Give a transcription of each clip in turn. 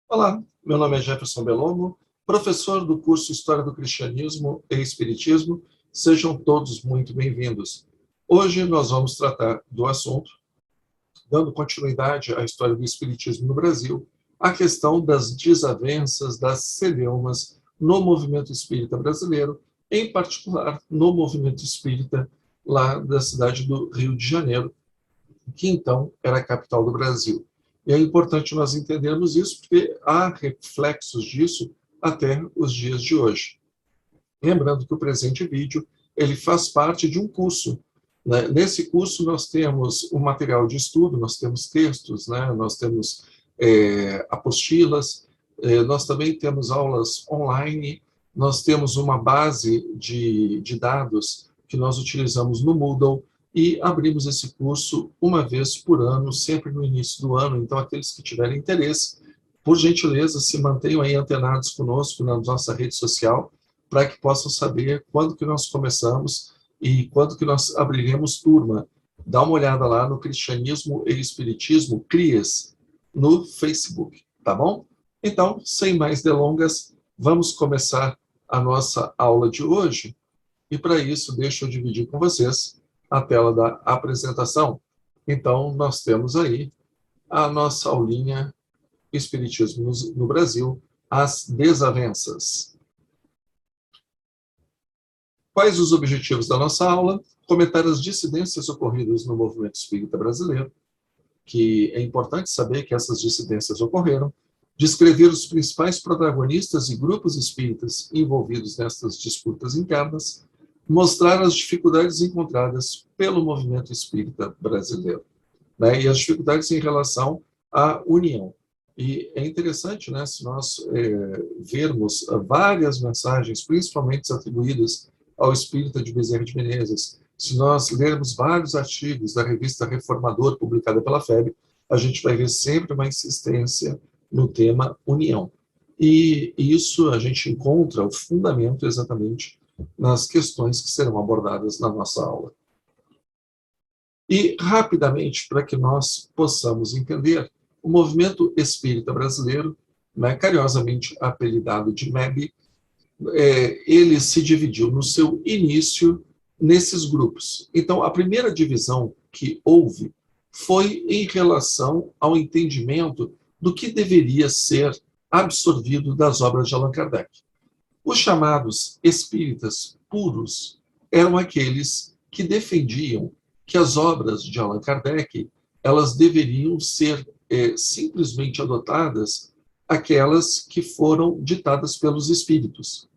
Olá, meu nome é Jefferson Bellomo, professor do curso História do Cristianismo e Espiritismo. Sejam todos muito bem-vindos. Hoje nós vamos tratar do assunto, dando continuidade à história do Espiritismo no Brasil, a questão das desavenças, das celeumas no movimento espírita brasileiro, em particular no movimento espírita lá da cidade do Rio de Janeiro, que então era a capital do Brasil. E é importante nós entendermos isso, porque há reflexos disso até os dias de hoje. Lembrando que o presente vídeo ele faz parte de um curso. Né? Nesse curso nós temos um material de estudo, nós temos textos, né? Nós temos apostilas, nós também temos aulas online, nós temos uma base de dados que nós utilizamos no Moodle, e abrimos esse curso uma vez por ano, sempre no início do ano. Então, aqueles que tiverem interesse, por gentileza, se mantenham aí antenados conosco na nossa rede social, para que possam saber quando que nós começamos e quando que nós abriremos turma. Dá uma olhada lá no Cristianismo e Espiritismo CRIAS, no Facebook, tá bom? Então, sem mais delongas, vamos começar a nossa aula de hoje. E para isso, deixa eu dividir com vocês a tela da apresentação. Então, nós temos aí a nossa aulinha Espiritismo no Brasil, as desavenças. Quais os objetivos da nossa aula? Comentar as dissidências ocorridas no movimento espírita brasileiro, que é importante saber que essas dissidências ocorreram, descrever os principais protagonistas e grupos espíritas envolvidos nestas disputas internas, mostrar as dificuldades encontradas pelo movimento espírita brasileiro, né, e as dificuldades em relação à união. E é interessante, né, se nós vermos várias mensagens, principalmente atribuídas ao espírita de Bezerra de Menezes, se nós lermos vários artigos da revista Reformador, publicada pela FEB, a gente vai ver sempre uma insistência no tema união. E isso a gente encontra o fundamento exatamente nas questões que serão abordadas na nossa aula. E, rapidamente, para que nós possamos entender, o movimento espírita brasileiro, né, carinhosamente apelidado de MEB, ele se dividiu no seu início nesses grupos. Então, a primeira divisão que houve foi em relação ao entendimento do que deveria ser absorvido das obras de Allan Kardec. Os chamados espíritas puros eram aqueles que defendiam que as obras de Allan Kardec elas deveriam ser simplesmente adotadas aquelas que foram ditadas pelos espíritos.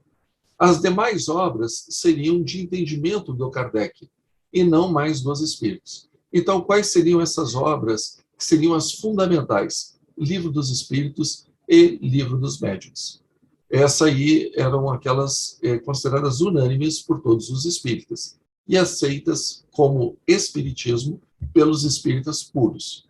As demais obras seriam de entendimento do Kardec e não mais dos espíritos. Então, quais seriam essas obras que seriam as fundamentais? Livro dos Espíritos e Livro dos Médiuns. Essa aí eram aquelas consideradas unânimes por todos os espíritas e aceitas como espiritismo pelos espíritas puros.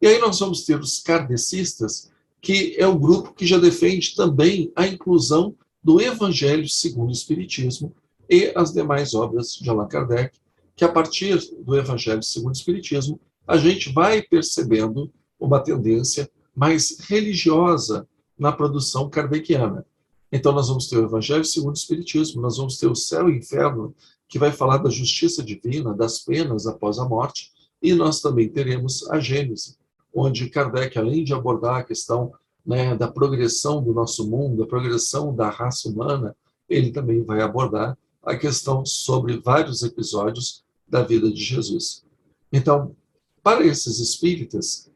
E aí nós vamos ter os kardecistas, que é o grupo que já defende também a inclusão do Evangelho segundo o Espiritismo e as demais obras de Allan Kardec, que a partir do Evangelho segundo o Espiritismo, a gente vai percebendo uma tendência mais religiosa na produção kardeciana. Então nós vamos ter o Evangelho segundo o Espiritismo, nós vamos ter o Céu e o Inferno, que vai falar da justiça divina, das penas após a morte, e nós também teremos a Gênese, onde Kardec, além de abordar a questão, né, da progressão do nosso mundo, da progressão da raça humana, ele também vai abordar a questão sobre vários episódios da vida de Jesus. Então, para esses espíritas,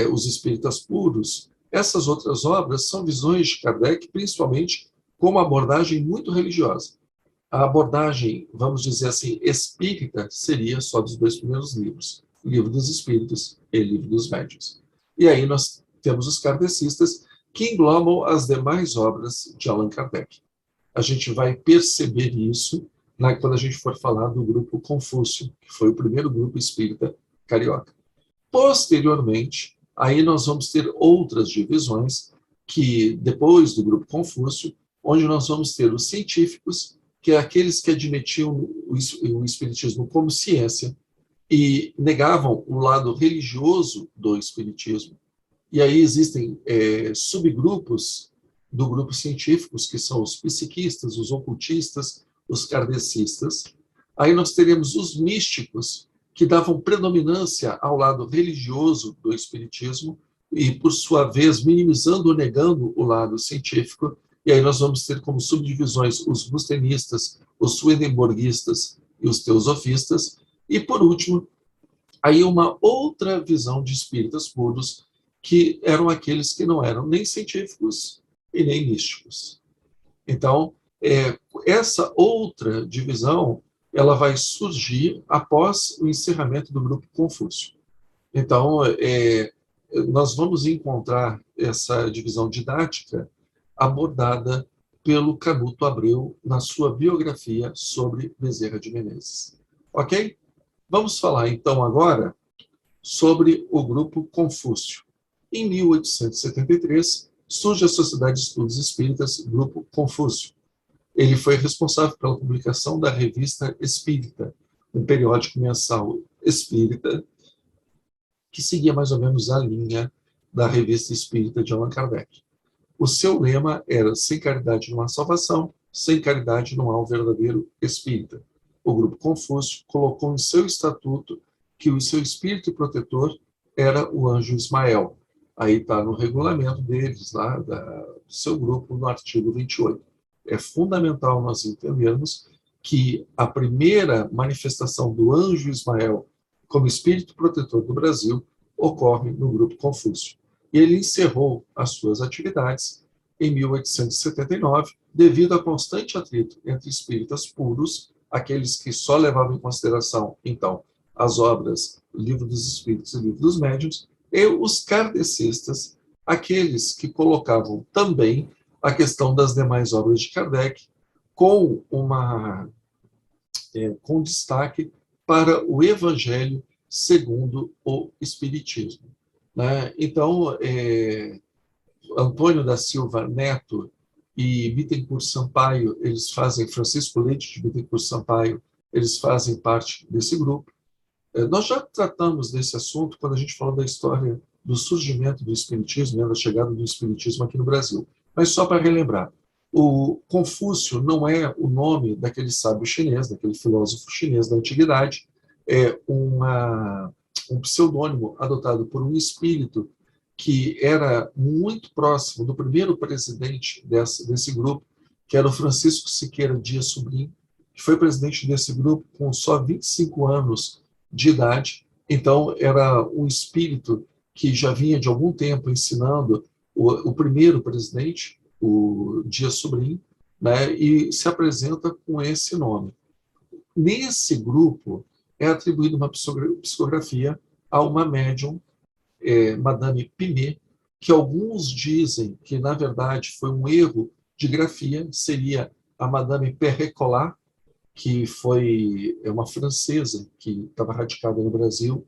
os espíritas puros, essas outras obras são visões de Kardec, principalmente com uma abordagem muito religiosa. A abordagem, vamos dizer assim, espírita, seria só dos dois primeiros livros, Livro dos Espíritos e Livro dos Médiuns. E aí nós temos os kardecistas, que englobam as demais obras de Allan Kardec. A gente vai perceber isso quando a gente for falar do grupo Confúcio, que foi o primeiro grupo espírita carioca. Posteriormente, aí nós vamos ter outras divisões, que depois do grupo Confúcio, onde nós vamos ter os científicos, que é aqueles que admitiam o espiritismo como ciência e negavam o lado religioso do espiritismo. E aí existem subgrupos do grupo científicos, que são os psiquistas, os ocultistas, os kardecistas. Aí nós teremos os místicos, que davam predominância ao lado religioso do espiritismo, e, por sua vez, minimizando ou negando o lado científico. E aí nós vamos ter como subdivisões os rustenistas, os swedenborgistas e os teosofistas. E, por último, aí uma outra visão de espíritas puros, que eram aqueles que não eram nem científicos e nem místicos. Então, essa outra divisão, ela vai surgir após o encerramento do grupo Confúcio. Então, nós vamos encontrar essa divisão didática abordada pelo Canuto Abreu na sua biografia sobre Bezerra de Menezes. Ok? Vamos falar, então, agora sobre o grupo Confúcio. Em 1873, surge a Sociedade de Estudos Espíritas, Grupo Confúcio. Ele foi responsável pela publicação da Revista Espírita, um periódico mensal espírita, que seguia mais ou menos a linha da Revista Espírita de Allan Kardec. O seu lema era: sem caridade não há salvação, sem caridade não há o verdadeiro espírita. O Grupo Confúcio colocou em seu estatuto que o seu espírito protetor era o anjo Ismael. Aí está no regulamento deles, lá, do seu grupo, no artigo 28. É fundamental nós entendermos que a primeira manifestação do anjo Ismael como espírito protetor do Brasil ocorre no Grupo Confúcio. E ele encerrou as suas atividades em 1879, devido a constante atrito entre espíritas puros, aqueles que só levavam em consideração, então, as obras Livro dos Espíritos e Livro dos Médiuns, e os kardecistas, aqueles que colocavam também a questão das demais obras de Kardec, com destaque para o Evangelho segundo o Espiritismo. Né? Então, Antônio da Silva Neto e Bittencourt Sampaio, eles fazem, Francisco Leite de Bittencourt Sampaio, eles fazem parte desse grupo. Nós já tratamos desse assunto quando a gente falou da história do surgimento do Espiritismo, da chegada do Espiritismo aqui no Brasil. Mas só para relembrar, o Confúcio não é o nome daquele sábio chinês, daquele filósofo chinês da antiguidade, é um pseudônimo adotado por um espírito que era muito próximo do primeiro presidente desse grupo, que era o Francisco Siqueira Dias Sobrinho, que foi presidente desse grupo com só 25 anos de idade. Então, era um espírito que já vinha de algum tempo ensinando o primeiro presidente, o Dias Sobrinho, né, e se apresenta com esse nome. Nesse grupo é atribuída uma psicografia a uma médium, Madame Pinet, que alguns dizem que, na verdade, foi um erro de grafia, seria a Madame Perrecolat, que foi uma francesa que estava radicada no Brasil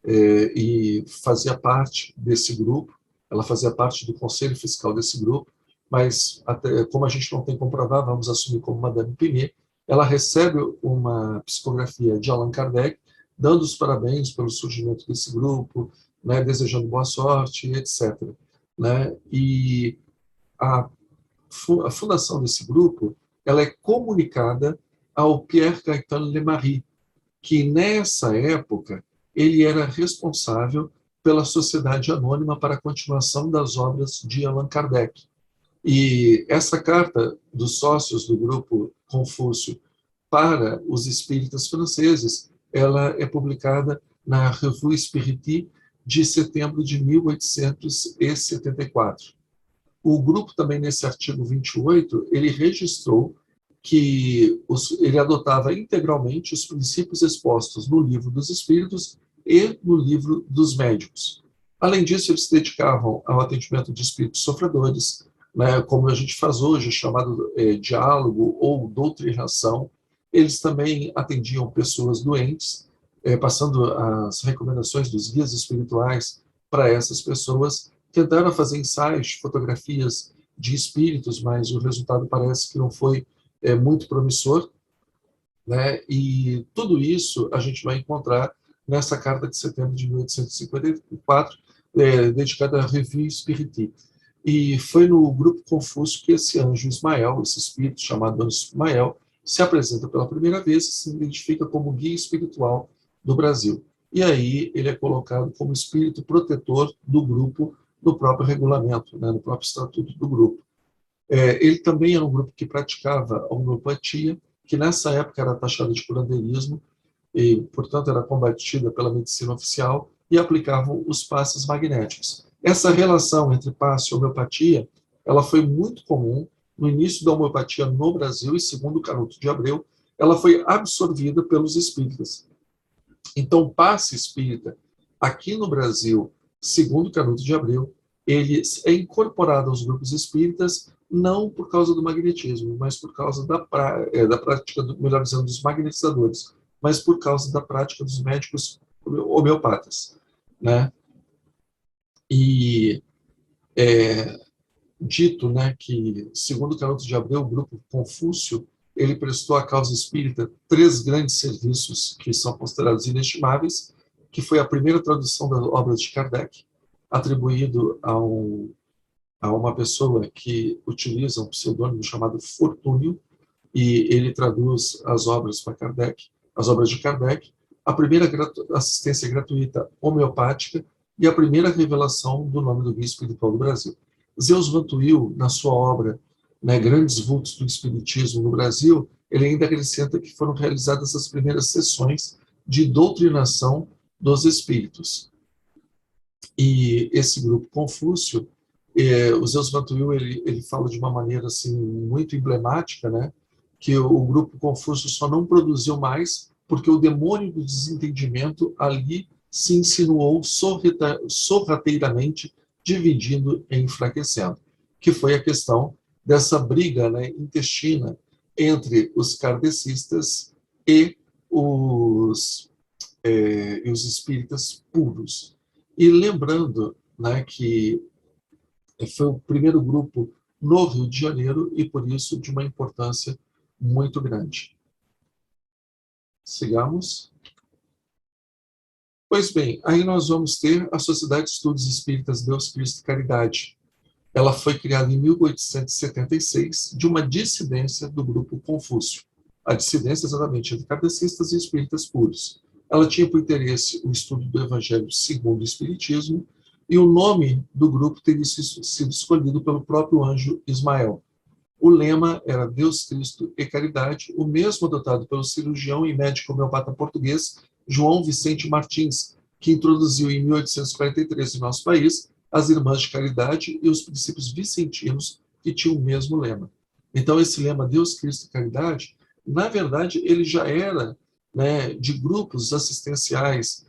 e fazia parte desse grupo. Ela fazia parte do conselho fiscal desse grupo, mas, como a gente não tem como provar, vamos assumir como Madame Pinet. Ela recebe uma psicografia de Allan Kardec, dando os parabéns pelo surgimento desse grupo, né, desejando boa sorte, etc. Né? E a fundação desse grupo, ela é comunicada ao Pierre Gaëtan Lemarie, que nessa época ele era responsável pela Sociedade Anônima para a continuação das obras de Allan Kardec. E essa carta dos sócios do grupo Confúcio para os espíritas franceses, ela é publicada na Revue Spiritique de setembro de 1874. O grupo também, nesse artigo 28, ele registrou que ele adotava integralmente os princípios expostos no Livro dos Espíritos e no Livro dos Médicos. Além disso, eles se dedicavam ao atendimento de espíritos sofredores, né, como a gente faz hoje, chamado diálogo ou doutrinação. Eles também atendiam pessoas doentes, passando as recomendações dos guias espirituais para essas pessoas. Tentaram fazer ensaios, fotografias de espíritos, mas o resultado parece que não foi muito promissor, né? E tudo isso a gente vai encontrar nessa carta de setembro de 1854, dedicada à Revue Spiritique. E foi no grupo Confúcio que esse anjo Ismael, esse espírito chamado anjo Ismael, se apresenta pela primeira vez e se identifica como guia espiritual do Brasil. E aí ele é colocado como espírito protetor do grupo no próprio regulamento, né, no próprio estatuto do grupo. Ele também era um grupo que praticava a homeopatia, que nessa época era taxada de curandeirismo e, portanto, era combatida pela medicina oficial e aplicavam os passes magnéticos. Essa relação entre passe e homeopatia, ela foi muito comum no início da homeopatia no Brasil e, segundo Canuto de Abreu, ela foi absorvida pelos espíritas. Então, o passe espírita, aqui no Brasil, segundo Canuto de Abreu, ele é incorporado aos grupos espíritas não por causa do magnetismo, mas por causa da prática, melhor dizendo, dos magnetizadores, mas por causa da prática dos médicos homeopatas, né? E dito, né, que, segundo Canuto de Abreu, o grupo Confúcio, ele prestou à causa espírita 3 grandes serviços que são considerados inestimáveis, que foi a primeira tradução das obras de Kardec, atribuído a uma pessoa que utiliza um pseudônimo chamado Fortúnio, e ele traduz as obras para Kardec, as obras de Kardec, a primeira assistência gratuita homeopática e a primeira revelação do nome do guia espiritual do Brasil. Zeus Van Tuyl, na sua obra, né, Grandes Vultos do Espiritismo no Brasil, ele ainda acrescenta que foram realizadas as primeiras sessões de doutrinação dos espíritos. E esse grupo Confúcio, o Zeus Van Tuyl, ele fala de uma maneira assim, muito emblemática, né, que o grupo Confúcio só não produziu mais porque o demônio do desentendimento ali se insinuou sorrateiramente, dividindo e enfraquecendo, que foi a questão dessa briga, né, intestina entre os kardecistas e os espíritas puros. E lembrando, né, que foi o primeiro grupo no Rio de Janeiro e, por isso, de uma importância muito grande. Sigamos. Pois bem, aí nós vamos ter a Sociedade de Estudos Espíritas Deus, Cristo e Caridade. Ela foi criada em 1876 de uma dissidência do grupo Confúcio. A dissidência exatamente entre kardecistas e espíritas puros. Ela tinha por interesse o estudo do Evangelho segundo o Espiritismo, e o nome do grupo teria sido escolhido pelo próprio anjo Ismael. O lema era Deus, Cristo e Caridade, o mesmo adotado pelo cirurgião e médico homeopata português João Vicente Martins, que introduziu em 1843 em nosso país as Irmãs de Caridade e os princípios vicentinos, que tinham o mesmo lema. Então, esse lema Deus, Cristo e Caridade, na verdade, ele já era, né, de grupos assistenciais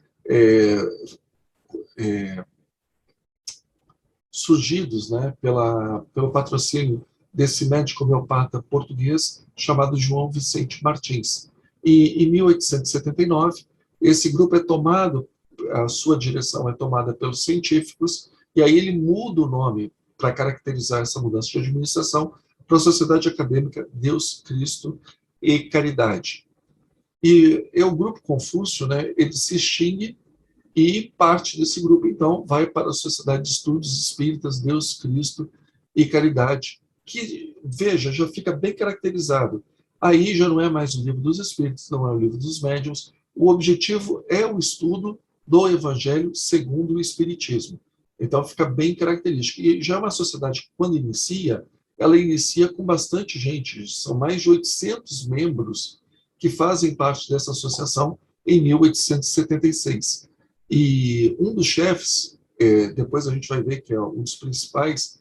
surgidos, né, pelo patrocínio desse médico homeopata português chamado João Vicente Martins. E em 1879, esse grupo é tomado, a sua direção é tomada pelos científicos, e aí ele muda o nome para caracterizar essa mudança de administração para a Sociedade Acadêmica Deus, Cristo e Caridade. E o grupo Confúcio, né, ele se extingue e parte desse grupo, então, vai para a Sociedade de Estudos Espíritas Deus, Cristo e Caridade, que, veja, já fica bem caracterizado. Aí já não é mais o livro dos Espíritos, não é o livro dos médiuns. O objetivo é o estudo do Evangelho segundo o Espiritismo. Então, fica bem característico. E já é uma sociedade que, quando inicia, ela inicia com bastante gente. São mais de 800 membros que fazem parte dessa associação em 1876. E um dos chefes, depois a gente vai ver que é um dos principais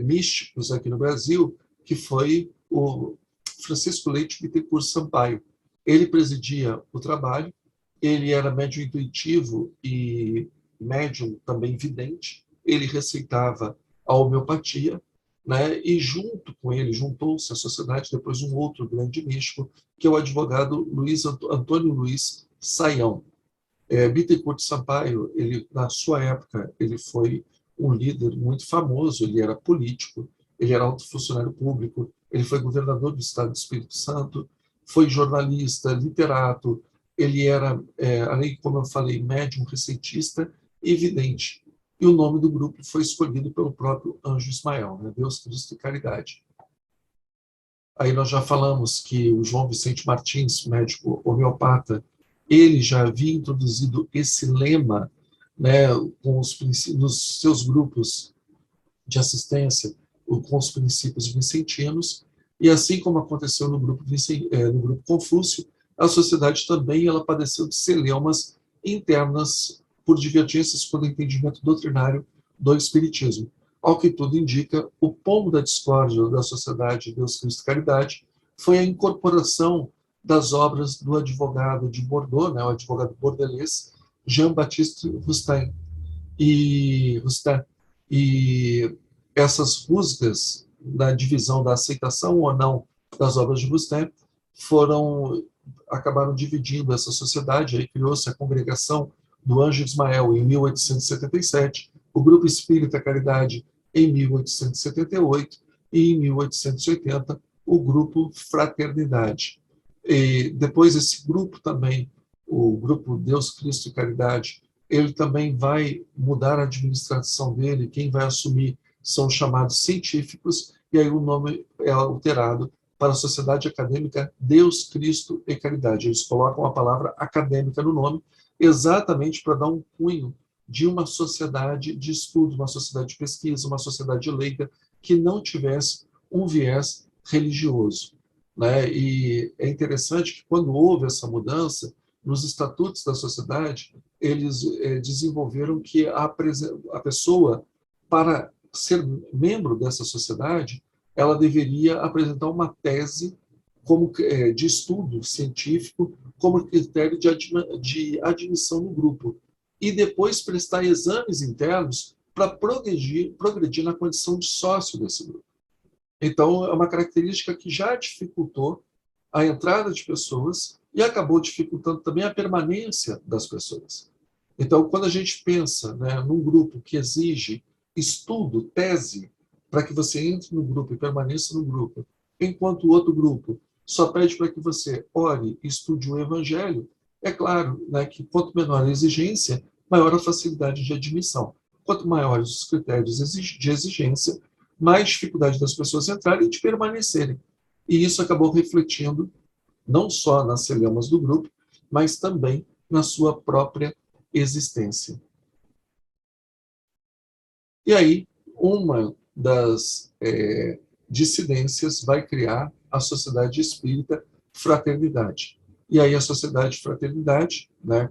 místicos aqui no Brasil, que foi o Francisco Leite Bittencourt Sampaio. Ele presidia o trabalho, ele era médium intuitivo e médium também vidente, ele receitava a homeopatia, né? E junto com ele, juntou-se à sociedade depois um outro grande místico, que é o advogado Antônio Luiz Saião. Bittencourt Sampaio, ele, na sua época, ele foi um líder muito famoso, ele era político, ele era alto funcionário público, ele foi governador do estado do Espírito Santo, foi jornalista, literato, ele era, além, como eu falei, médium, receitista e vidente. e o nome do grupo foi escolhido pelo próprio Anjo Ismael, né? Deus, Cristo e Caridade. Aí nós já falamos que o João Vicente Martins, médico homeopata, ele já havia introduzido esse lema, né, com nos seus grupos de assistência, com os princípios vicentinos, e assim como aconteceu no grupo Confúcio, a sociedade também ela padeceu de celeumas internas por divergências com o entendimento doutrinário do Espiritismo. Ao que tudo indica, o pomo da discórdia da sociedade Deus, Cristo e Caridade foi a incorporação das obras do advogado de Bordeaux, né, o advogado bordelês, Jean-Baptiste Rustin. E essas rusgas da divisão da aceitação ou não das obras de Rustin acabaram dividindo essa sociedade. Aí criou-se a congregação do Anjo Ismael em 1877, o Grupo Espírita Caridade em 1878 e em 1880 o Grupo Fraternidade. E depois esse grupo também, o Grupo Deus, Cristo e Caridade, ele também vai mudar a administração dele, quem vai assumir são chamados científicos, e aí o nome é alterado para a Sociedade Acadêmica Deus, Cristo e Caridade. Eles colocam a palavra acadêmica no nome, exatamente para dar um cunho de uma sociedade de estudo, uma sociedade de pesquisa, uma sociedade leiga, que não tivesse um viés religioso, né? E é interessante que quando houve essa mudança, nos estatutos da sociedade, eles desenvolveram que a pessoa, para ser membro dessa sociedade, ela deveria apresentar uma tese de estudo científico como critério de admissão no grupo e depois prestar exames internos para progredir na condição de sócio desse grupo. Então, é uma característica que já dificultou a entrada de pessoas e acabou dificultando também a permanência das pessoas. Então, quando a gente pensa, né, num grupo que exige estudo, tese, para que você entre no grupo e permaneça no grupo, enquanto o outro grupo só pede para que você ore e estude o Evangelho, é claro, né, que quanto menor a exigência, maior a facilidade de admissão. Quanto maiores os critérios de exigência, mais dificuldade das pessoas entrarem e de permanecerem. E isso acabou refletindo não só nas celeumas do grupo, mas também na sua própria existência. E aí, uma das dissidências vai criar a Sociedade Espírita Fraternidade. E aí a Sociedade Fraternidade, né,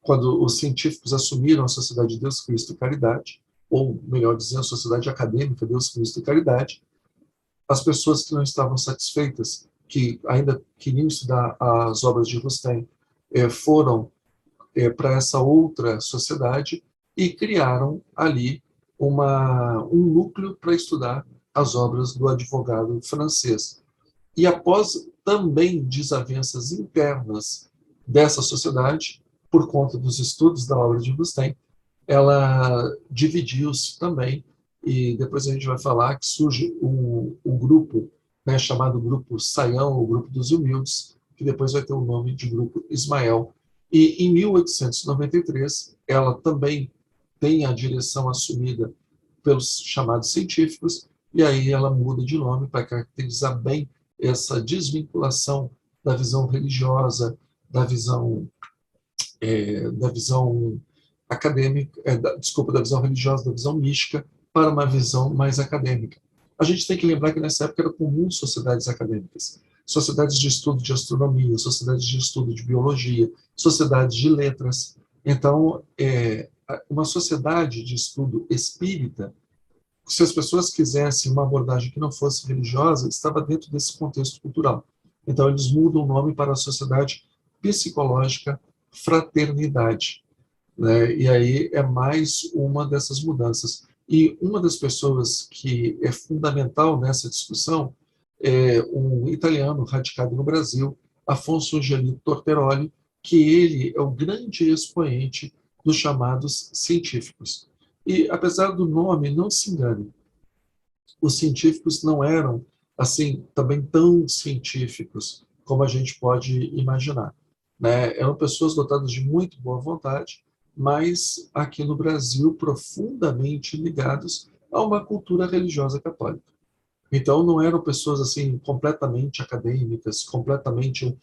quando os científicos assumiram a Sociedade Deus, Cristo e Caridade, ou melhor dizendo, a Sociedade Acadêmica Deus, Cristo e Caridade, as pessoas que não estavam satisfeitas, que ainda queriam estudar as obras de Rustin, foram para essa outra sociedade e criaram ali um núcleo para estudar as obras do advogado francês. E após também desavenças internas dessa sociedade, por conta dos estudos da obra de Rustin, ela dividiu-se também, e depois a gente vai falar que surge um grupo, né, chamado Grupo Saião, o Grupo dos Humildes, que depois vai ter o nome de Grupo Ismael. E em 1893, ela também tem a direção assumida pelos chamados científicos, e aí ela muda de nome para caracterizar bem essa desvinculação da visão religiosa, da visão acadêmica, da visão religiosa, da visão mística, para uma visão mais acadêmica. A gente tem que lembrar que nessa época era comum sociedades acadêmicas, sociedades de estudo de astronomia, sociedades de estudo de biologia, sociedades de letras. Então, uma sociedade de estudo espírita, se as pessoas quisessem uma abordagem que não fosse religiosa, estava dentro desse contexto cultural. Então, eles mudam o nome para a Sociedade Psicológica Fraternidade, né? E aí é mais uma dessas mudanças. E uma das pessoas que é fundamental nessa discussão é um italiano radicado no Brasil, Afonso Angelino Torteroli, que ele é o grande expoente dos chamados científicos. E, apesar do nome, não se engane, os científicos não eram, assim, também tão científicos como a gente pode imaginar, né? Eram pessoas dotadas de muito boa vontade, mas aqui no Brasil profundamente ligados a uma cultura religiosa católica. Então, não eram pessoas assim completamente acadêmicas, completamente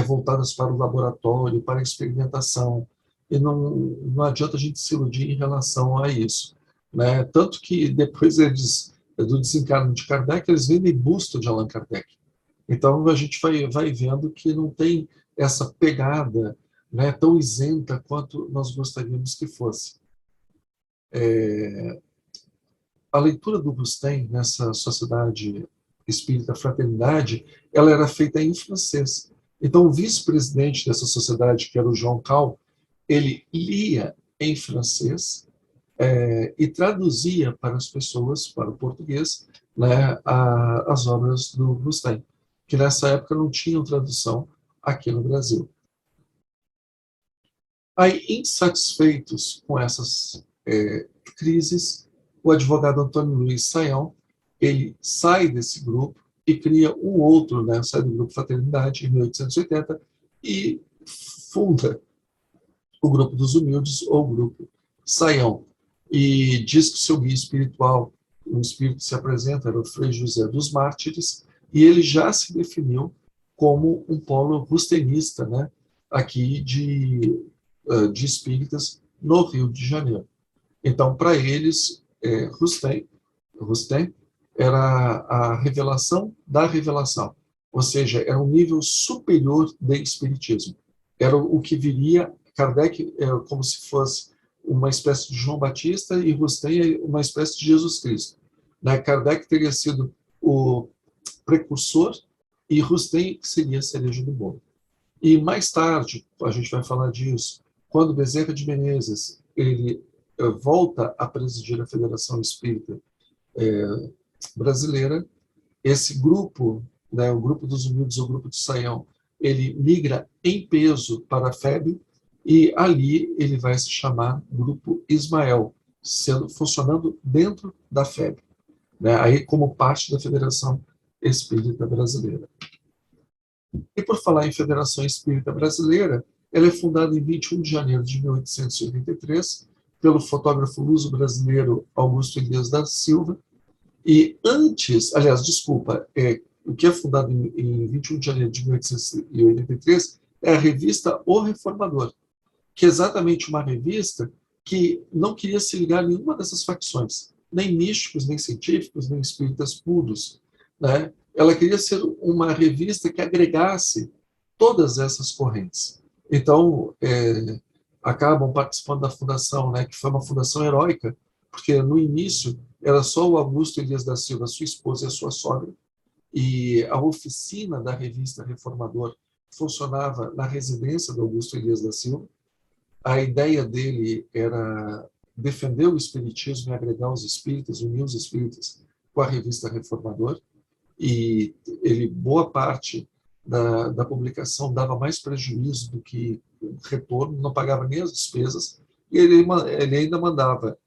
voltadas para o laboratório, para a experimentação. E não adianta a gente se iludir em relação a isso, né? Tanto que depois eles, do desencarne de Kardec, eles vendem busto de Allan Kardec. Então, a gente vai vendo que não tem essa pegada, né, tão isenta quanto nós gostaríamos que fosse. A leitura do Rustem nessa Sociedade Espírita Fraternidade, ela era feita em francês. Então, o vice-presidente dessa sociedade, que era o João Cal, ele lia em francês e traduzia para as pessoas, para o português, né, as obras do Rustem, que nessa época não tinham tradução aqui no Brasil. Aí, insatisfeitos com essas crises, o advogado Antônio Luiz Saião, ele sai desse grupo e cria um outro, né, sai do grupo Fraternidade em 1880 e funda o Grupo dos Humildes ou o Grupo Saião. E diz que o seu guia espiritual, o espírito que se apresenta, era o Frei José dos Mártires, e ele já se definiu como um polo rustenista, né, aqui de espíritas no Rio de Janeiro. Então, para eles, Rustem era a revelação da revelação, ou seja, era um nível superior de espiritismo. Era o que viria, Kardec como se fosse uma espécie de João Batista e Rustem uma espécie de Jesus Cristo. Né? Kardec teria sido o precursor e Rustem seria a cereja do bolo. E mais tarde, a gente vai falar disso, quando Bezerra de Menezes ele volta a presidir a Federação Espírita Brasileira, esse grupo, né, o Grupo dos Humildes, o Grupo de Saião, ele migra em peso para a FEB e ali ele vai se chamar Grupo Ismael, funcionando dentro da FEB, né, aí como parte da Federação Espírita Brasileira. E por falar em Federação Espírita Brasileira, ela é fundada em 21 de janeiro de 1883 pelo fotógrafo luso-brasileiro Augusto Elias da Silva. E antes, aliás, desculpa, o que é fundado em 21 de janeiro de 1883 é a revista O Reformador, que é exatamente uma revista que não queria se ligar a nenhuma dessas facções, nem místicos, nem científicos, nem espíritas puros, né? Ela queria ser uma revista que agregasse todas essas correntes. Então, acabam participando da fundação, né, que foi uma fundação heróica, porque no início era só o Augusto Elias da Silva, sua esposa e a sua sogra, e a oficina da revista Reformador funcionava na residência do Augusto Elias da Silva. A ideia dele era defender o espiritismo e agregar os espíritas, unir os espíritas com a revista Reformador, e ele, boa parte da publicação dava mais prejuízo do que retorno, não pagava nem as despesas, e ele ainda mandava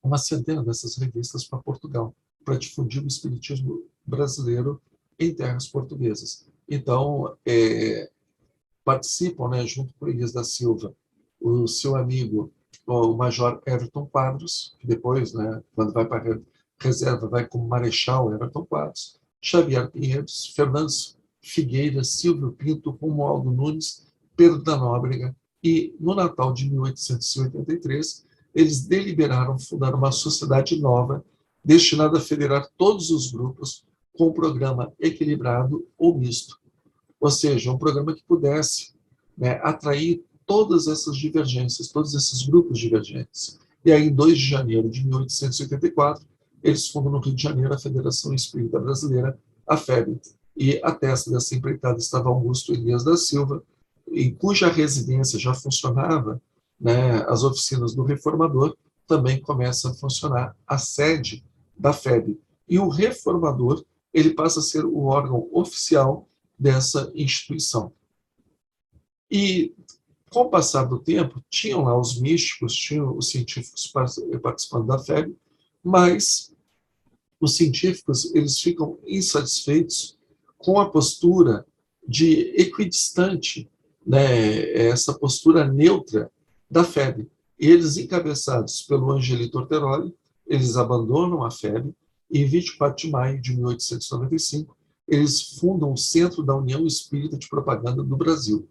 uma centena dessas revistas para Portugal, para difundir o espiritismo brasileiro em terras portuguesas. Então, participam, né, junto com Elias da Silva, o seu amigo, o Major Everton Quadros, que depois, né, quando vai para a reserva, vai como Marechal Everton Quadros, Xavier Pinheiros, Fernando Figueira, Silvio Pinto, Romualdo Nunes, Pedro da Nóbrega, e no Natal de 1883, eles deliberaram fundar uma sociedade nova destinada a federar todos os grupos com um programa equilibrado ou misto, ou seja, um programa que pudesse, né, atrair todas essas divergências, todos esses grupos divergentes. E aí, em 2 de janeiro de 1884, eles fundam no Rio de Janeiro a Federação Espírita Brasileira, a FEB. E a testa dessa empreitada estava Augusto Elias da Silva, em cuja residência já funcionava, né, as oficinas do Reformador, também começa a funcionar a sede da FEB. E o Reformador ele passa a ser o órgão oficial dessa instituição. E, com o passar do tempo, tinham lá os místicos, tinham os científicos participando da FEB, mas os científicos eles ficam insatisfeitos com a postura de equidistante, né, essa postura neutra da FEB. Eles, encabeçados pelo Angelito Orteroli, eles abandonam a FEB e, em 24 de maio de 1895, eles fundam o Centro da União Espírita de Propaganda do Brasil.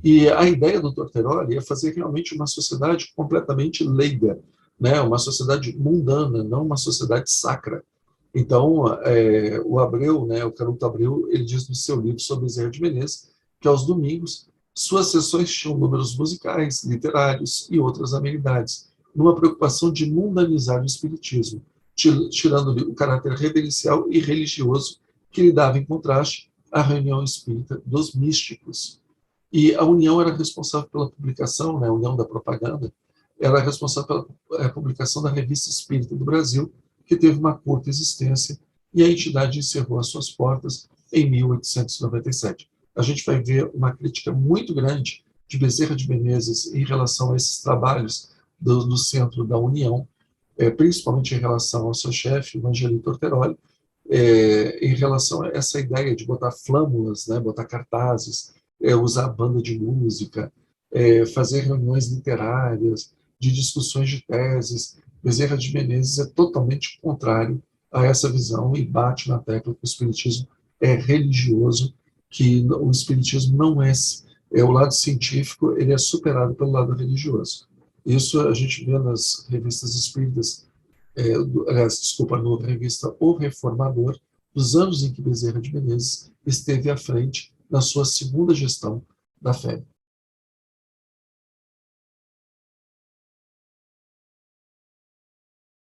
E a ideia do Torteroli é fazer realmente uma sociedade completamente leiga, né? Uma sociedade mundana, não uma sociedade sacra. Então, o Abreu, né, o Canuto Abreu, ele diz no seu livro sobre Bezerra de Menezes que aos domingos suas sessões tinham números musicais, literários e outras amenidades, numa preocupação de mundanizar o espiritismo, tirando-lhe o caráter reverencial e religioso que lhe dava em contraste à reunião espírita dos místicos. E a União era responsável pela publicação, né, a União da Propaganda, era responsável pela publicação da Revista Espírita do Brasil, que teve uma curta existência, e a entidade encerrou as suas portas em 1897. A gente vai ver uma crítica muito grande de Bezerra de Menezes em relação a esses trabalhos do Centro da União, principalmente em relação ao seu chefe, o Angelito Orteroli, em relação a essa ideia de botar flâmulas, né, botar cartazes, usar banda de música, fazer reuniões literárias, de discussões de teses. Bezerra de Menezes é totalmente contrário a essa visão e bate na tecla que o espiritismo é religioso, que o espiritismo não o lado científico, ele é superado pelo lado religioso. Isso a gente vê nas revistas espíritas, aliás, desculpa, na revista O Reformador, dos anos em que Bezerra de Menezes esteve à frente na sua segunda gestão da FEB.